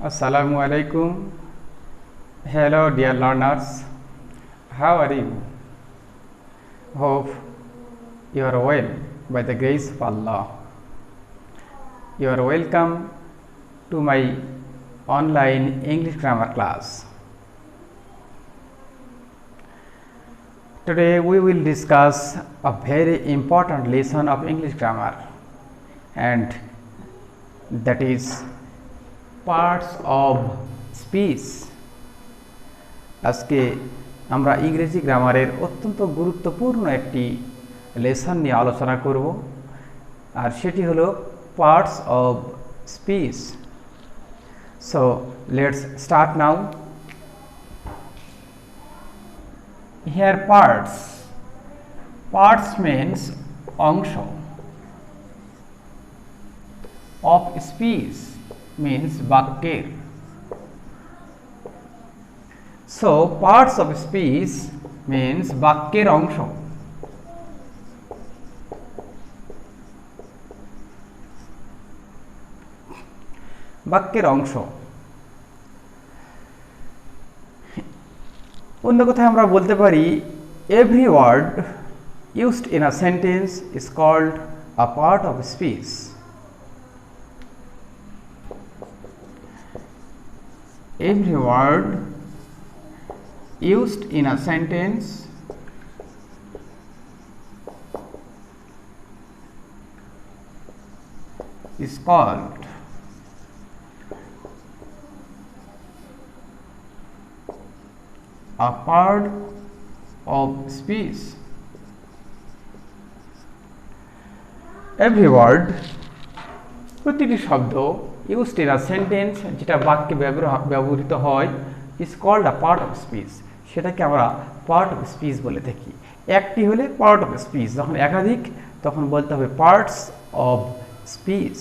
Assalamu alaikum. Hello, dear learners. How are you? Hope you are well by the grace of Allah. You are welcome to my online English grammar class. Today we will discuss a very important lesson of English grammar, and that is parts of speech. আজকে আমরা ইংরেজি গ্রামারের অত্যন্ত গুরুত্বপূর্ণ একটি lesson নিয়ে আলোচনা করব, আর সেটি হলো parts of speech. So let's start now. Here parts means অংশ, of speech means বাক্যের। So parts of speech means বাক্যের অংশ। বাক্যের অংশ, অন্য কথায় আমরা বলতে পারি every word used in a sentence is called a part of speech. Every word used in a sentence is called a part of speech. Every word, প্রতিটি শব্দ used in a sentence, যেটা বাক্যে ব্যবহৃত হয়, is called a part of speech. সেটাকে আমরা part of speech বলে থাকি। একটি হলে পার্ট অফ স্পিচ, যখন একাধিক তখন বলতে হবে parts of speech.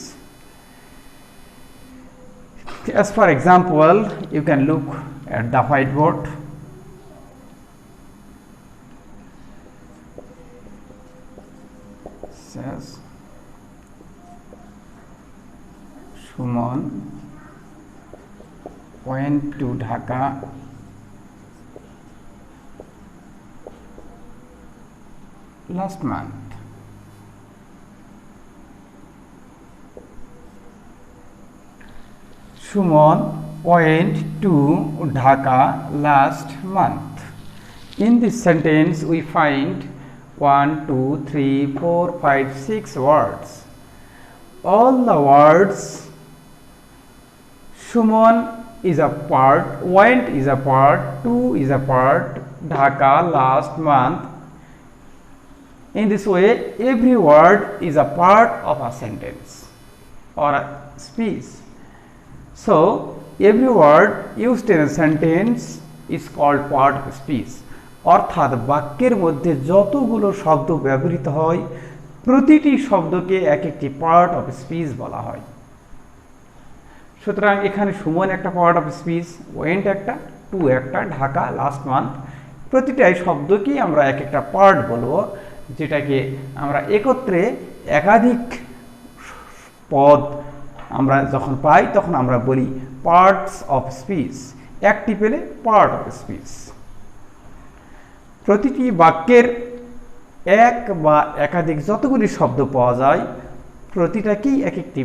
As for example, you can look at the whiteboard. Says Suman went to Dhaka last month. Suman went to Dhaka last month. In this sentence we find 1, 2, 3, 4, 5, 6 words. All the words Suman is a part, went is a part, to is a part, Dhaka last month. In this way, every word is a part of a sentence or a speech. So, every word used in a sentence is called part of speech. অর্থাৎ বাক্যের মধ্যে যতগুলো শব্দ ব্যবহৃত হয়, প্রতিটি শব্দকে এক একটি পার্ট অফ স্পিচ বলা হয়। সুতরাং এখানে সুমন একটা পার্ট অফ স্পিচ, ওয়েন্ট একটা, টু একটা, ঢাকা লাস্ট মান্থ, প্রতিটাই শব্দকেই আমরা এক একটা পার্ট বলবো, যেটাকে আমরা একত্রে একাধিক পদ আমরা যখন পাই তখন আমরা বলি পার্টস অফ স্পিচ। একটি পেলে পার্ট অফ স্পিচ। প্রতিটি বাক্যের এক বা একাধিক যতগুলি শব্দ পাওয়া যায়, প্রতিটাকেই এক একটি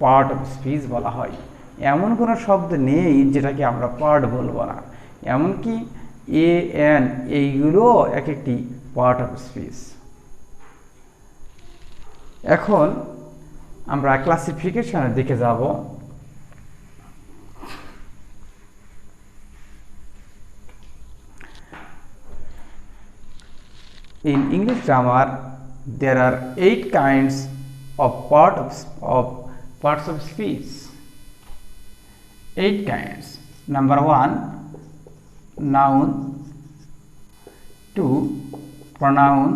পার্ট অফ স্পিচ বলা হয়। এমন কোনো শব্দ নেই যেটাকে আমরা পার্ট বলবো না, এমনকি এ এন এইগুলো এক একটি পার্ট অফ স্পিচ। এখন আমরা ক্লাসিফিকেশনের দিকে যাব। In English grammar, there are 8 kinds of parts of speech. 8 kinds. Number 1, noun. 2, pronoun.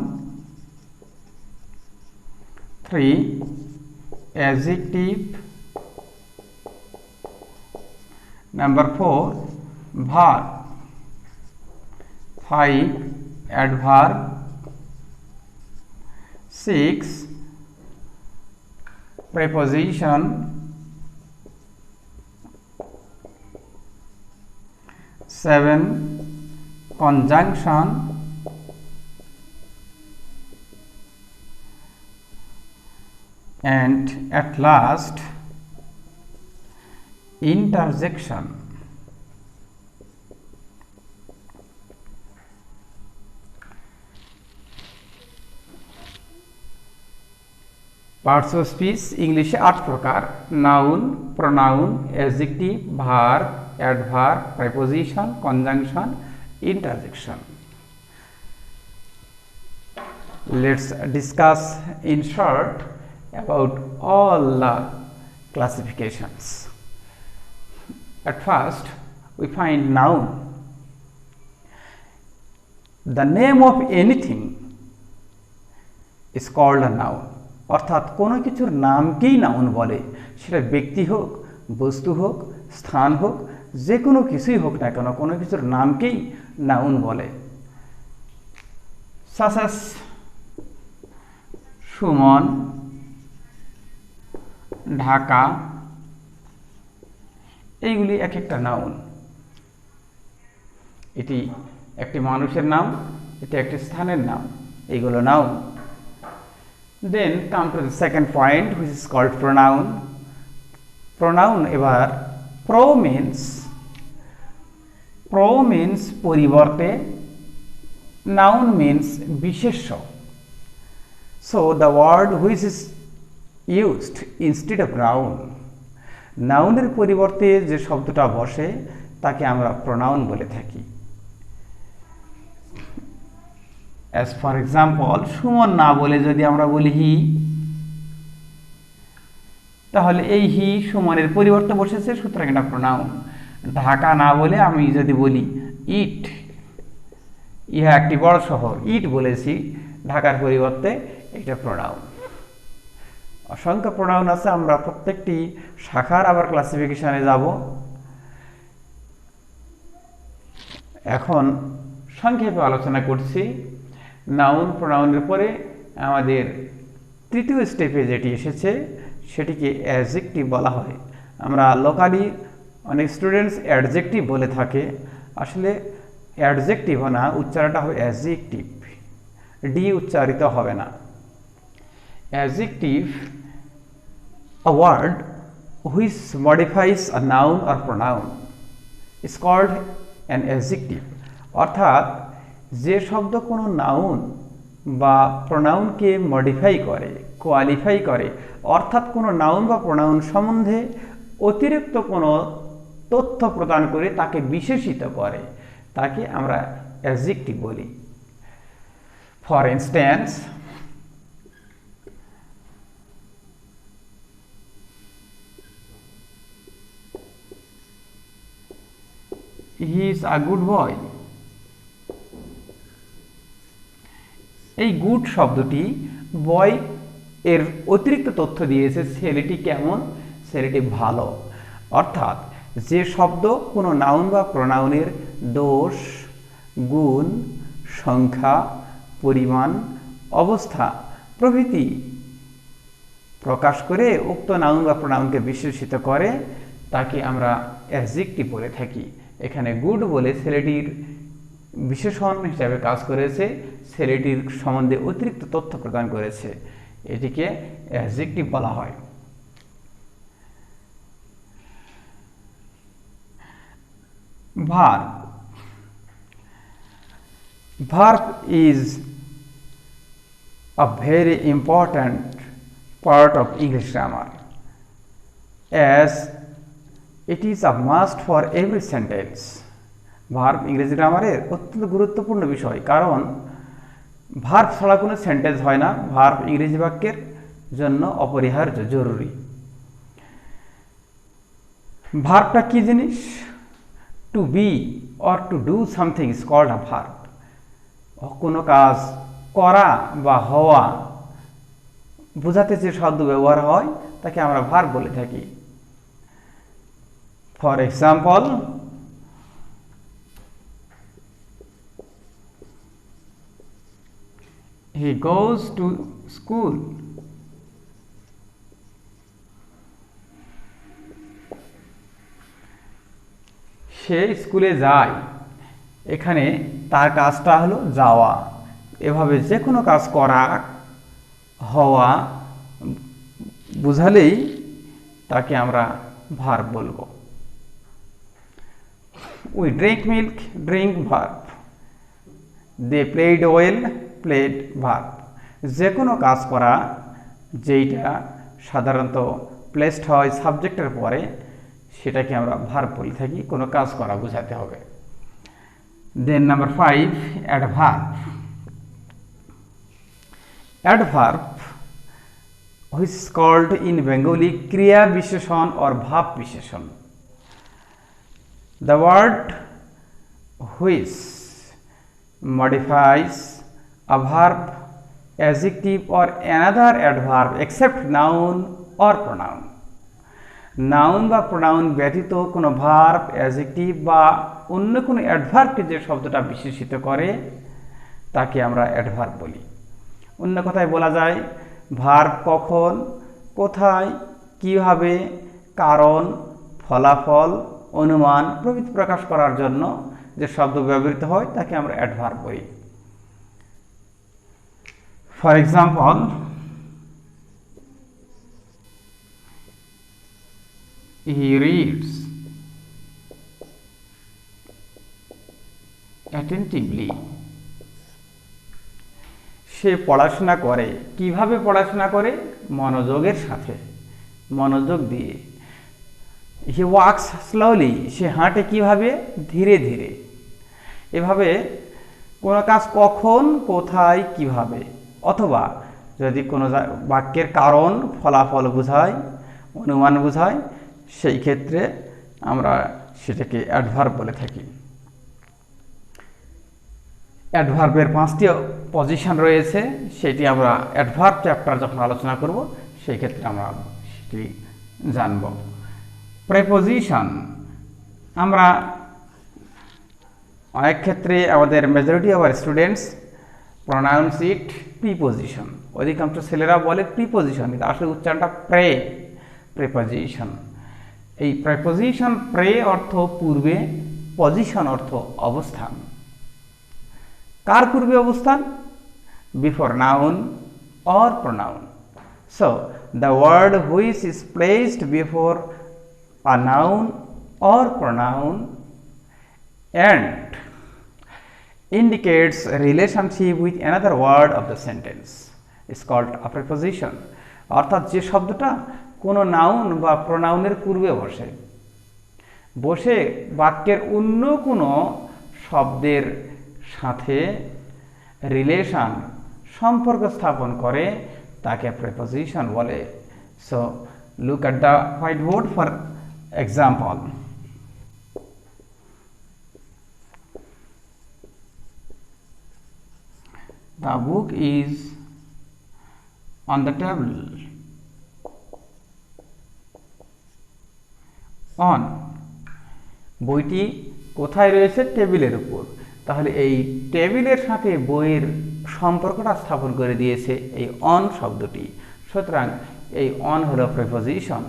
3, adjective. Number 4, verb. 5, adverb. 6, preposition. 7 conjunction and at last interjection. Parts of speech ইংলিশে 8 প্রকার: noun, pronoun, adjective, verb, adverb, preposition, conjunction, interjection. Let's discuss in short about all the classifications. At first, we find noun. The name of anything is called a noun. অর্থাৎ কোনো কিছুর নামকেই noun বলে, সেটা ব্যক্তি হোক, বস্তু হোক, স্থান হোক, যে কোনো কিছুই হোক না কেন, কোনো কিছুর নামকেই নাউন বলে। such as সুমন, ঢাকা, এইগুলি এক একটা নাউন। এটি একটি মানুষের নাম, এটি একটি স্থানের নাম, এইগুলো noun. Then come to the second point, which is called pronoun. Pronoun এবার pro means পরিবর্তে, noun means বিশেষ্য। So the word which is used instead of noun, নাউনের পরিবর্তে যে শব্দটা বসে তাকে আমরা pronoun বলে থাকি। As for example, সুমন না বলে যদি আমরা বলি হি, তাহলে এই হি সুমনের পরিবর্তে বসেছে, সুতরাং এটা প্রোনাউন। ঢাকা না বলে আমি যদি বলি ইট, ইহা একটি বড় শহর, ইট বলেছি ঢাকার পরিবর্তে, এটা প্রোনাউন। অসংখ্য প্রোনাউন আছে, আমরা প্রত্যেকটি শাখার আবার ক্লাসিফিকেশনে যাব। এখন সংক্ষেপে আলোচনা করছি। নাউন প্রোনাউনের পরে আমাদের তৃতীয় স্টেপে যেটি এসেছে সেটিকে অ্যাডজেক্টিভ বলা হয়। আমরা লোকালি অনেক স্টুডেন্টস অ্যাডজেক্টিভ বলে থাকে, আসলে অ্যাডজেক্টিভ না, উচ্চারণটা হবে অ্যাডজেক্টিভ, ডি উচ্চারিত হবে না। Adjective a word which modifies a noun or pronoun is called an adjective. অর্থাৎ যে শব্দ কোনো নাউন বা প্রোনাউনকে মডিফাই করে, কোয়ালিফাই করে, অর্থাৎ কোনো নাউন বা প্রোনাউন সম্বন্ধে অতিরিক্ত কোনো তথ্য প্রদান করে তাকে বিশেষিত করে, তাকে আমরা অ্যাডজেক্টিভ বলি। For instance, he is a good boy. এই গুড শব্দটি বয় এর অতিরিক্ত তথ্য দিয়েছে, ছেলেটি কেমন, ছেলেটি ভালো। অর্থাৎ যে শব্দ কোনো নাউন বা প্রোনাউনের দোষ, গুণ, সংখ্যা, পরিমাণ, অবস্থা প্রভৃতি প্রকাশ করে উক্ত নাউন বা প্রোনাউনকে বিশেষিত করে, তাকে আমরা অ্যাডজেক্টিভ বলে থাকি। এখানে গুড বলে ছেলেটির বিশেষণ হিসাবে কাজ করেছে, ছেলেটির সম্বন্ধে অতিরিক্ত তথ্য প্রদান করেছে, এটিকে অ্যাডজেক্টিভ বলা হয়। Verb, verb is a very important part of English grammar, as it is a must for every sentence. Verb ইংরেজি গ্রামারের অত্যন্ত গুরুত্বপূর্ণ বিষয়, কারণ ভার্ব ছাড়া কোনো সেন্টেন্স হয় না। ভার্ব ইংরেজি বাক্যের জন্য অপরিহার্য, জরুরি। ভার্বটা কি জিনিস? To be or to do something is called a verb. কোনো কাজ করা বা হওয়া বোঝাতে যে শব্দ ব্যবহার হয় তাকে আমরা ভার্ব বলে থাকি। For example, he goes to school. সে স্কুলে যায়, এখানে তার কাজটা হলো যাওয়া। এভাবে যে কোনো কাজ করা, হওয়া বুঝালেই তাকে আমরা ভার্ব বলবো। We drink milk, drink verb. They played well, played verb. যে কোনো কাজ করা যেইটা সাধারণত প্লেসড হয় সাবজেক্টের পরে, সেটাকে আমরা ভার্ব বলে থাকি, কোনো কাজ করা বোঝাতে হবে। Then number 5, adverb. Adverb which is called in Bengali kriya bisheshan or bhab bisheshan. The word which modifies a verb, adjective or another adverb except noun or pronoun. Noun বা প্রোনাউন ব্যতীত কোনো ভার্ব, অ্যাডজেক্টিভ বা অন্য কোনো অ্যাডভার্বকে যে শব্দটা বিশেষিত করে তাকে আমরা অ্যাডভার্ব বলি। অন্য কথায় বলা যায় ভার্ব কখন, কোথায়, কিভাবে, কারণ, ফলাফল, অনুমান প্রভৃতি প্রকাশ করার জন্য যে শব্দ ব্যবহৃত হয় তাকে আমরা অ্যাডভার্ব বলি। For example, he reads attentively. সে পড়াশোনা করে। কিভাবে পড়াশোনা করে? মনোযোগের সাথে, মনোযোগ দিয়ে। হি ওয়াক্স স্লোলি। সে হাঁটে কিভাবে? ধীরে ধীরে। এভাবে কোনো কাজ কখন, কোথায়, কিভাবে, অথবা যদি কোনো বাক্যের কারণ, ফলাফল বোঝায়, অনুমান বোঝায়, সেই ক্ষেত্রে আমরা সেটাকে অ্যাডভার্ব বলে থাকি। অ্যাডভার্বের 5টি পজিশন রয়েছে, সেটি আমরা অ্যাডভার্ব চ্যাপ্টার যখন আলোচনা করব সেই ক্ষেত্রে আমরা সেটি জানব। প্রেপোজিশন, আমরা অনেক ক্ষেত্রে আমাদের majority of our students pronounce it preposition. অধিকাংশ ছেলেরা বলে প্রিপোজিশন, কিন্তু আসলে উচ্চারণটা প্রেপোজিশন। এই প্রেপোজিশন, প্রে অর্থ পূর্বে, পজিশন অর্থ অবস্থান। কার পূর্বে অবস্থান? Before noun or pronoun. So the word which is placed before a noun or pronoun and indicates a relationship with another word of the sentence is called a preposition. অর্থাৎ যে শব্দটা কোনো নাউন বা প্রোনাউনের পূর্বে বসে বাক্যের অন্য কোনো শব্দের সাথে রিলেশন, সম্পর্ক স্থাপন করে, তাকে প্রেপোজিশন বলে। So look at the whiteboard for example. The book is on the table. On, বইটি কোথায় রয়েছে? টেবিলের উপর। তাহলে এই টেবিলের সাথে বইয়ের সম্পর্কটা স্থাপন করে দিয়েছে এই অন শব্দটি। সুতরাং এই অন হলো প্রেপোজিশন,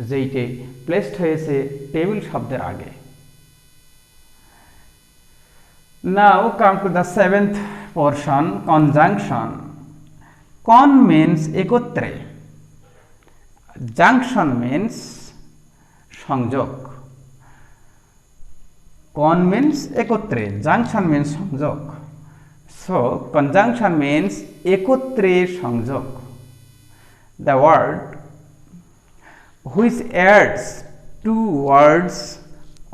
যেইটি প্লেসড হয়েছে টেবিল শব্দের আগে। Now come to the 7th portion, conjunction. Con means একত্রে, জাংশন মিন্স সংযোগ। কন মিন্স একত্রে, জাংশন মিন্স সংযোগ। সো কনজাংশন মিন্স একত্রে সংযোগ। The word which adds two words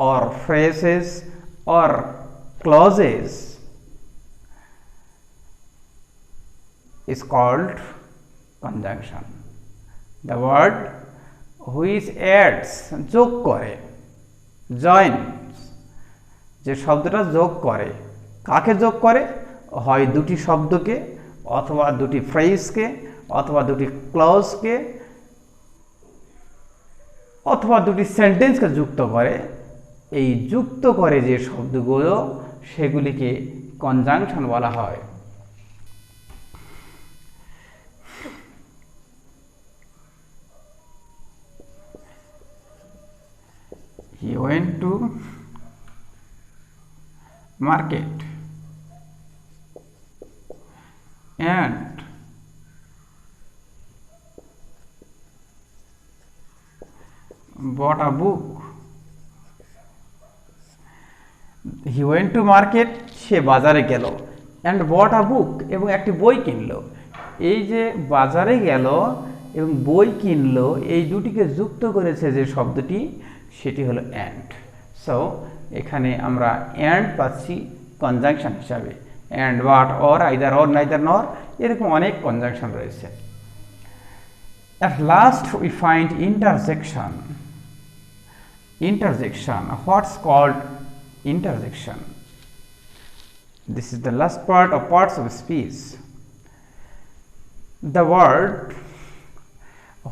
or phrases or clauses is called conjunction. The word which adds, যোগ করে, joins, যে শব্দটা যোগ করে, কাকে যোগ করে? হয় দুটি শব্দকে, অথবা দুটি ফ্রেজকে, অথবা দুটি ক্লজকে, অথবা দুটি সেন্টেন্সকে যুক্ত করে। এই যুক্ত করে যে শব্দগুলো, সেগুলিকে কনজাংশন বলা হয়। He went to market, and bought a book. He went to market, সে বাজারে গেল, and bought a book, এবং একটি বই কিনলো। এই যে বাজারে গেল এবং বই কিনলো, এই দুটিকে যুক্ত করেছে যে শব্দটি, সেটি হলো and। সো এখানে আমরা and পাচ্ছি কনজাংশন হিসাবে, and, but, or, either, or, neither, nor, এরকম অনেক কনজাংশন রয়েছে। At last we find interjection. Interjection, what's called interjection? This is the last part of parts of speech. The word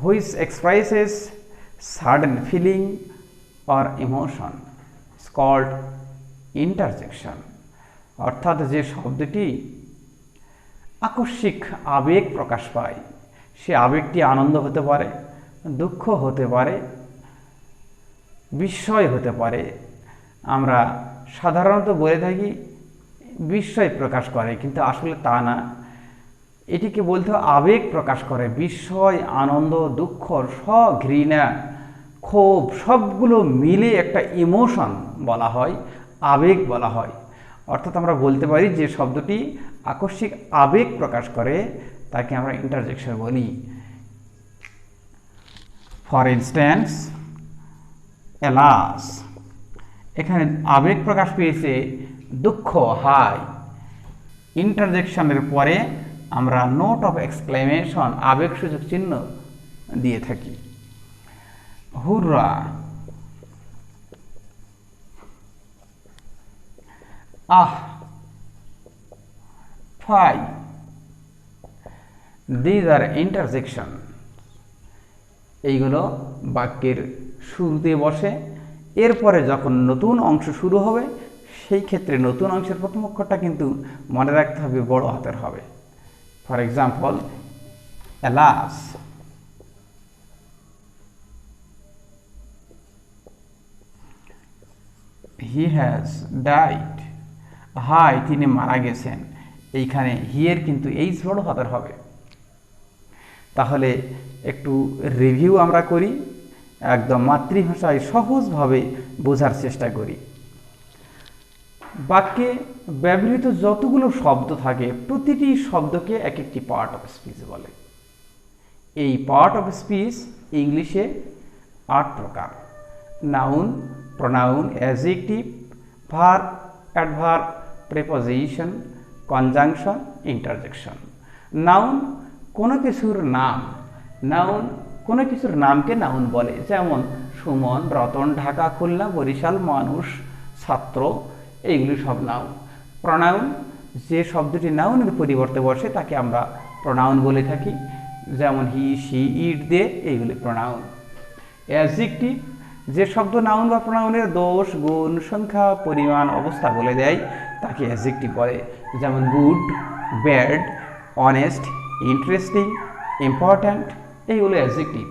which expresses sudden feeling or emotion is called interjection. অর্থাৎ যে শব্দটি আকস্মিক আবেগ প্রকাশ পায়, সে আবেগটি আনন্দ হতে পারে, দুঃখ হতে পারে, বিস্ময় হতে পারে। আমরা সাধারণত বলে থাকি বিস্ময় প্রকাশ করে, কিন্তু আসলে তা না। এটিকে বলতে আবেগ প্রকাশ করে, বিস্ময়, আনন্দ, দুঃখ, ঘৃণা, ক্ষোভ সবগুলো মিলে একটা ইমোশন বলা হয়, আবেগ বলা হয়। অর্থাৎ আমরা বলতে পারি যে শব্দটি আকস্মিক আবেগ প্রকাশ করে তাকে আমরা ইন্টারজেকশন বলি। ফর ইনস্ট্যান্স, এলাস, এখানে আবেগ প্রকাশ পেয়েছে, দুঃখ, হাই। ইন্টারজেকশনের পরে আমরা নোট অফ এক্সক্লেমেশন, আবেগসূচক চিহ্ন দিয়ে থাকি। Hurrah, ah, fie, these are interjection. এইগুলো বাক্যের শুরুতে বসে, এরপরে যখন নতুন অংশ শুরু হবে সেই ক্ষেত্রে নতুন অংশের প্রথম অক্ষরটা কিন্তু মনে রাখতে হবে বড় হাতের হবে। For example, alas, he has died, হাই, তিনি মারা গেছেন। এইখানে হিয়ের কিন্তু এইচ বড় হাতের হবে। তাহলে একটু রিভিউ আমরা করি, একদম মাতৃভাষায় সহজভাবে বোঝার চেষ্টা করি। বাক্যে ব্যবহৃত যতগুলো শব্দ থাকে প্রতিটি শব্দকে এক একটি পার্ট অফ স্পিচ বলে। এই পার্ট অফ স্পিচ ইংলিশে 8 প্রকার: noun, pronoun, adjective, verb, adverb, preposition, conjunction, interjection. Noun কোনো কিছুর নাম, নাউন কোনো কিছুর নামকে নাউন বলে, যেমন সুমন, রতন, ঢাকা, খুলনা, বরিশাল, মানুষ, ছাত্র, এইগুলি সব নাউন। প্রোনাউন যে শব্দটি নাউনের পরিবর্তে বসে তাকে আমরা প্রোনাউন বলে থাকি, যেমন হি, শি, ইট, দে, এইগুলি প্রোনাউন। অ্যাডজেক্টিভ যে শব্দ নাউন বা প্রোনাউনের দোষ, গুণ, সংখ্যা, পরিমাণ, অবস্থা বলে দেয় তাকে অ্যাডজেক্টিভ বলে, যেমন good, bad, honest, interesting, important, এইগুলো অ্যাডজেক্টিভ।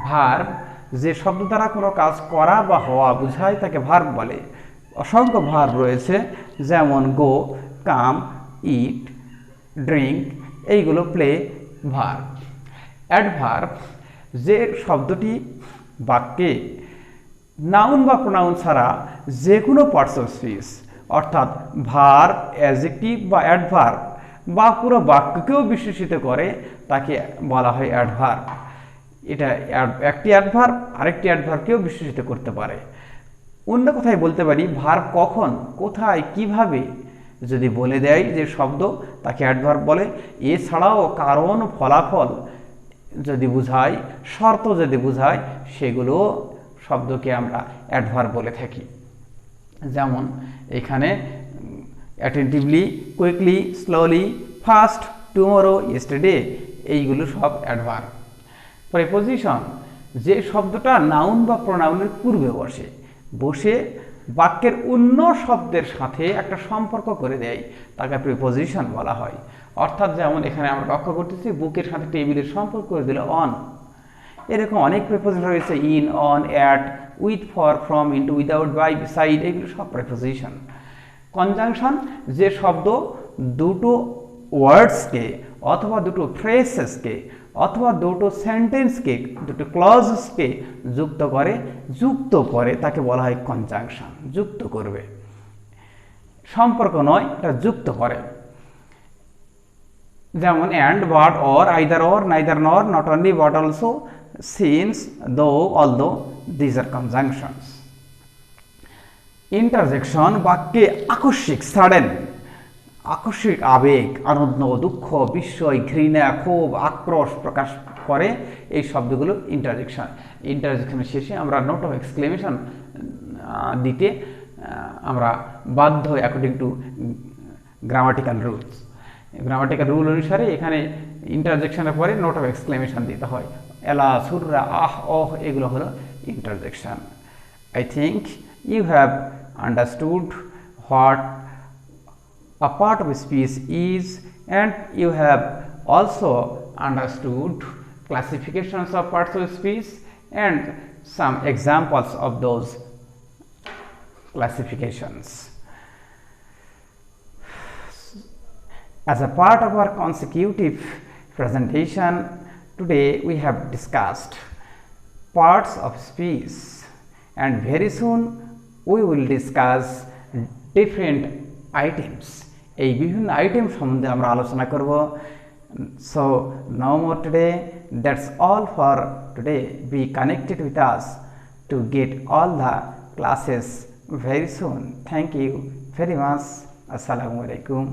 ভার্ব যে শব্দ দ্বারা কোনো কাজ করা বা হওয়া বোঝায় তাকে ভার্ব বলে। অসংখ্য ভার্ব রয়েছে, যেমন গো, কাম, ইট, ড্রিঙ্ক, এইগুলো প্লে ভার্ব। অ্যাডভার্ব যে শব্দটি বাক্যে নাউন বা প্রোনাউন ছাড়া যে কোনো পার্টস অফ স্পিচ, অর্থাৎ ভার্ব, অ্যাডজেক্টিভ বা অ্যাডভার্ব বা পুরো বাক্যকেও বিশেষিত করে তাকে বলা হয় অ্যাডভার্ব। এটা একটি অ্যাডভার্ব আরেকটি অ্যাডভার্বকেও বিশেষিত করতে পারে। অন্য কথায় বলতে পারি ভার্ব কখন, কোথায়, কিভাবে যদি বলে দেয় যে শব্দ তাকে অ্যাডভার্ব বলে। এছাড়াও কারণ, ফলাফল যদি বোঝায়, শর্ত যদি বোঝায়, সেগুলো শব্দকে আমরা অ্যাডভার্ব বলে থাকি। যেমন এখানে attentively, quickly, slowly, fast, tomorrow, yesterday, এইগুলো সব অ্যাডভার্ব। প্রিপোজিশন যে শব্দটা নাউন বা প্রোনাউনের পূর্বে বসে বাক্যের অন্য শব্দের সাথে একটা সম্পর্ক করে দেয় তাকে প্রিপোজিশন বলা হয়। অর্থাৎ যেমন এখানে আমরা লক্ষ্য করতেছি বুকের সাথে টেবিলের সম্পর্ক করে দিল অন। এরকম অনেক প্রিপোজিশন রয়েছে, in, on, at, with, for, from, into, without, by, beside, এগুলো সব প্রিপোজিশন। কনজাংশন যে শব্দ দুটো ওয়ার্ডসকে অথবা দুটো ফ্রেজেসকে অথবা দুটো সেন্টেন্সকে দুটো ক্লজেসকে যুক্ত করে তাকে বলা হয় কনজাংশন। যুক্ত করবে, সম্পর্ক নয়, এটা যুক্ত করে। যেমন and, but, or, either or, neither nor, not only but also, since, though, although, these are conjunctions. Interjection বাক্যে আকস্মিক, সাডেন, আকস্মিক আবেগ, আনন্দ, দুঃখ, বিস্ময়, ঘৃণা, ক্ষোভ, আক্রোশ প্রকাশ করে এই শব্দগুলো ইন্টারজেকশন। ইন্টারজেকশনের শেষে আমরা নোট অফ এক্সক্লেমেশন দিতে আমরা বাধ্য according to grammatical rules. Grammatical rule অনুসারে এখানে ইন্টারজেকশনের পরে নোট অফ এক্সক্লেমেশন দিতে হয়। এলা, সুররা, আহ, অহ এগুলো হলো interjection. I think you have understood what a part of speech is, and you have also understood classifications of parts of speech and some examples of those classifications. As a part of our consecutive presentation, today we have discussed parts of speech, and very soon we will discuss different items. এই বিভিন্ন item সম্বন্ধে আমরা আলোচনা করব। So no more today. That's all for today. Be connected with us to get all the classes very soon. Thank you very much. Assalamu alaikum.